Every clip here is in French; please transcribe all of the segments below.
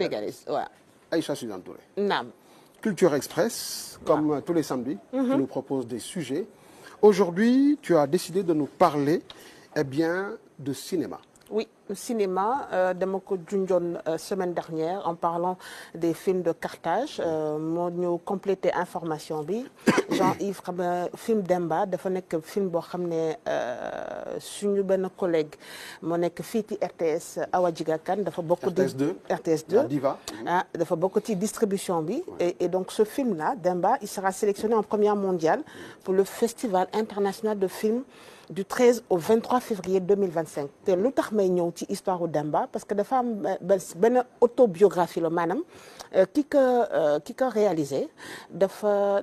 sénégalaise, ouais. Aïcha Suzanne Touré. Naam. Culture Express, comme tous les samedis, tu nous proposes des sujets. Aujourd'hui, tu as décidé de nous parler, eh bien, de cinéma. Oui, le cinéma, dama ko junjoon semaine dernière en parlant des films de Carthage moo ñu complété information bi Jean-Yves xam nga film Demba dafa nekk film boo xam ne suñu benn collègue moo nekk fii ci RTS Awa Djiga Kane dafa bokk RTS2 la diva. Ah, dafa bokk ci distribution bi et donc ce film là Demba il sera sélectionné en première mondiale pour le Festival international de films du 13 au 23 février 2025 te lu tax may ñëw ci histoire u Demba parce que dafa am benn autobiographie la maanaam ki ko réalisé dafa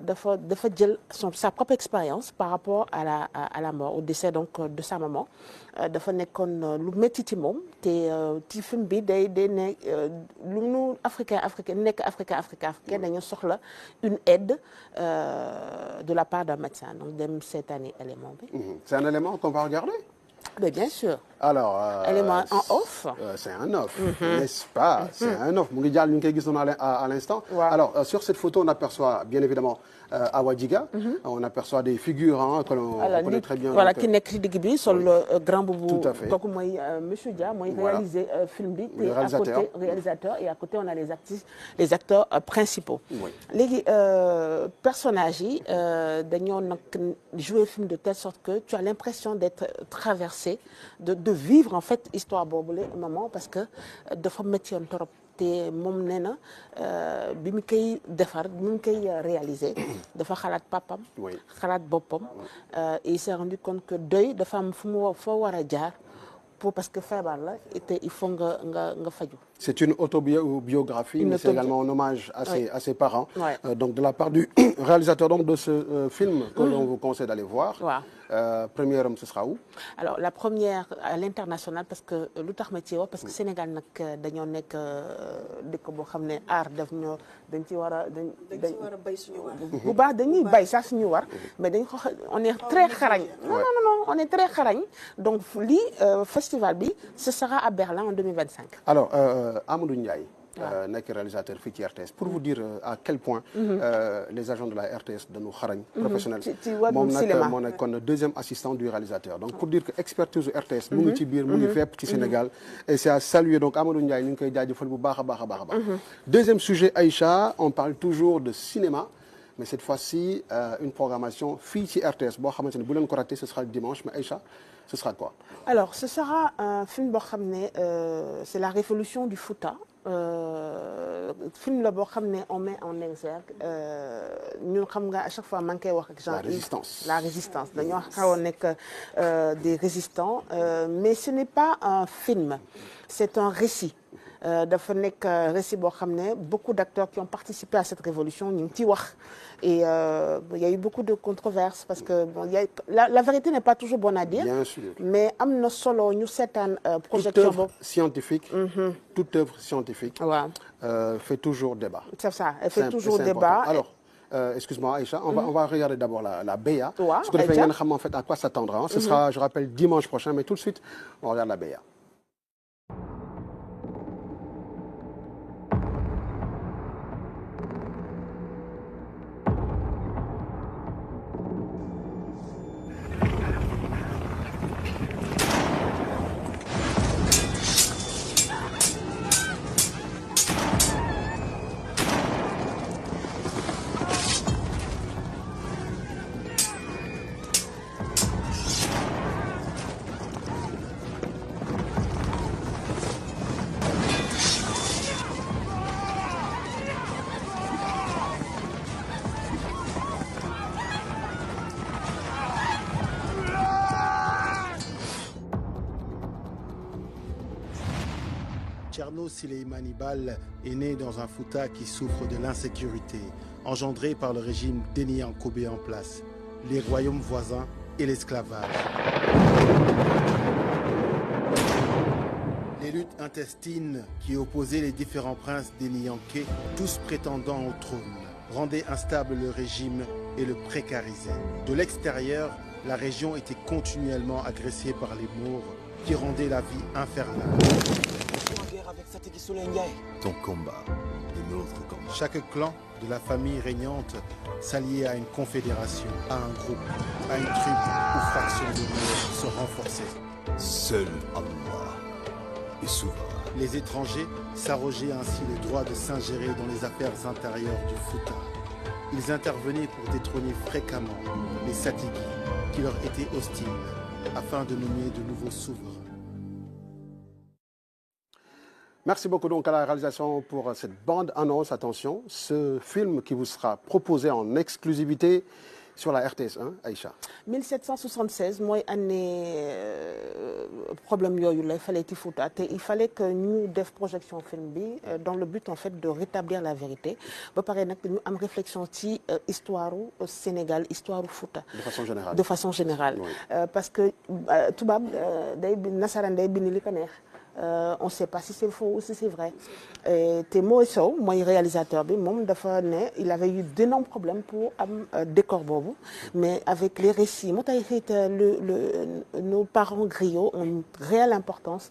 jël sa propre expérience par rapport à la mort au décès donc de sa maman dafa nekkoon lu métti ci moom te ci film bi day ne lu nu africain dañu soxla une aide de la part d'un médecin donc dem seetaani élément bi. C'est un élément qu'on va regarder? Mais bien sûr. Alors, élément en off. C'est un off, n'est-ce pas? C'est un off. Mu ngi jàll ñu ngi koy gis à l'instant. Ouais. Alors, sur cette photo, on aperçoit bien évidemment Awa Djiga. On aperçoit des figures que l'on connaît très bien. Voilà ki nekk ci digg bi sol grand boubou. Tout à fait. Kooku mooy Monsieur Dia mooy réaliser film bi. Le réalisateur. À côté réalisateur et à côté on a les acteurs principaux. Oui. Léegi personnages yi dañoo nag jouer film de telle sorte que tu as l'impression d'être traversé de vivre en fait histoire boobule maman parce que dafa méttiwoon trop te moom nee na bi mu koy defar bi mu koy réaliser dafa xalaat papam xalaat boppam et il s'est rendu compte que deuil dafa am foo war a jaar parce que feebar la te il faut nga faju. C'est une autobiographie, mais c'est également un hommage à ses parents. Ouais. Donc de la part du réalisateur donc, de ce film que l'on vous conseille d'aller voir. Ouais. Première, ce sera où? Alors la première à l'international parce que lu tax ma ci wax parce que Sénégal nag dañoo nekk dëkk boo xam ne art daf ñoo dañ ci war a bay suñu war. bu baax dañuy bay sax suñu war mais dañ ko on est très xarañ. Non on est très xarañ donc lii festival bi ce sera à Berlin en 2025. Alors Amadou Ndiaye. nekk réalisateur fii ci RTS pour vous dire à quel point les agents de la RTS dañu xarañ professionnel moom nag moo nekkoon deuxième assistant du réalisateur donc pour dire que expertise RTS mu ngi ci biir mu ngi fépp ci Sénégal et c'est à saluer donc Amadou Ndiaye ñu ngi koy jaajëfal bu baax a baax a baax a baax deuxième sujet Aïcha on parle toujours de cinéma mais cette fois-ci une programmation fii ci RTS boo xamante ne bu leen ko raté ce sera le dimanche mais Aïcha ce sera quoi? Alors ce sera un film boo xam ne c'est la révolution du Fouta film la boo xam ne on met en exergue ñun xam nga à chaque fois maa ngi koy wax ak Jean-Yves la résistance dañoo xaw a nekk des résistants mais ce n'est pas un film c'est un récit dafa nekk récit boo xam ne beaucoup d'acteurs qui ont participé à cette révolution ñu ngi ciy wax et il y a eu beaucoup de controverses parce que bon la vérité n'est pas toujours bonne à dire. Bien sûr. Mais am na solo ñu seetaan projection boobu. Toute œuvre scientifique fait toujours débat. C'est ça, elle fait toujours débat. Alors excuse-moi Aïcha, on va regarder d'abord la BEA. Ce que defee ngeen xam en fait à quoi s'attendre. Ce sera, je rappelle, dimanche prochain, mais tout de suite on regarde la BEA. Thierno Souleymane Baal est né dans un Fouta qui souffre de l'insécurité, engendrée par le régime Denis Yankhobe en place, les royaumes voisins et l'esclavage. Les luttes intestines qui opposaient les différents princes Denis-Yanké, tous prétendant au trône, rendaient instable le régime et le précarisaient. De l'extérieur, la région était continuellement agressée par les Maures qui rendaient la vie infernale. Ton combat est notre combat. Chaque clan de la famille régnante s'alliait à une confédération, à un groupe, à une tribu ou faction de se renforcer. Seul Allah est souverain. Les étrangers s'arrogeaient ainsi le droit de s'ingérer dans les affaires intérieures du Fouta. Ils intervenaient pour détrôner fréquemment les Satigi qui leur étaient hostiles afin de nommer de nouveaux souverains. Merci beaucoup donc à la réalisation pour cette bande-annonce. Attention, ce film qui vous sera proposé en exclusivité sur la RTS1, Aïcha. 1776, moi, année problème il fallait il fallait que nous devions projection film bi dans le but en fait de rétablir la vérité. Ba paré nak ñu am réflexion ci histoire au Sénégal, histoire au Fouta. De façon générale. De façon générale. Oui. Parce que tubab day nasaran day bind li ko neex. On ne sait pas si c'est faux ou si c'est vrai. Moïse Sow, moi réalisateur, il avait eu d'énormes problèmes pour décor bobo, mais avec les récits, nos parents griots ont une réelle importance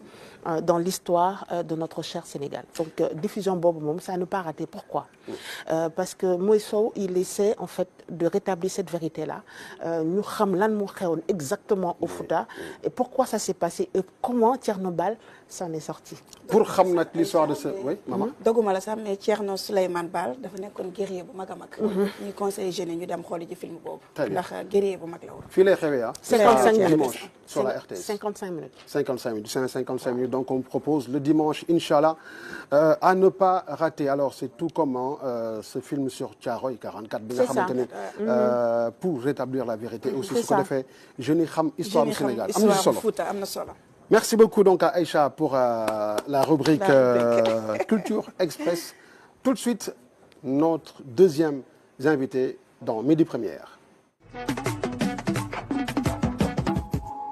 dans l'histoire de notre cher Sénégal. Donc diffusion bobo, ça ne pas rater. Pourquoi? Parce que Moïse Sow, il essaie en fait de rétablir cette vérité-là. Nous savons exactement au Fouta et pourquoi ça s'est passé et comment Tchernobal s'en est sorti. Pour connaître l'histoire de ce... Oui, maman? doguma la sax mais Thierno Souleymane Baal dafa nekkoon guerrier bu mag a mag. ñuy conseillé jeunes ñu dem xooli ci film boobu. ndax guerrier bu mag la woon. Fii lay xewee ah. 55 minutes dimanche sur la RTS. 55 minutes. 55 minutes. Donc on propose le dimanche, Inch'Allah, à ne pas rater. Alors c'est tout comment ce film sur Thiaroye 44 bi nga xamante ne pour rétablir la vérité aussi su ko defee jeunes yi xam histoire du Sénégal am na solo. Fouta am na solo. Merci beaucoup donc à Aïcha pour la rubrique Culture Express. Tout de suite, notre deuxième invité dans Midi Première.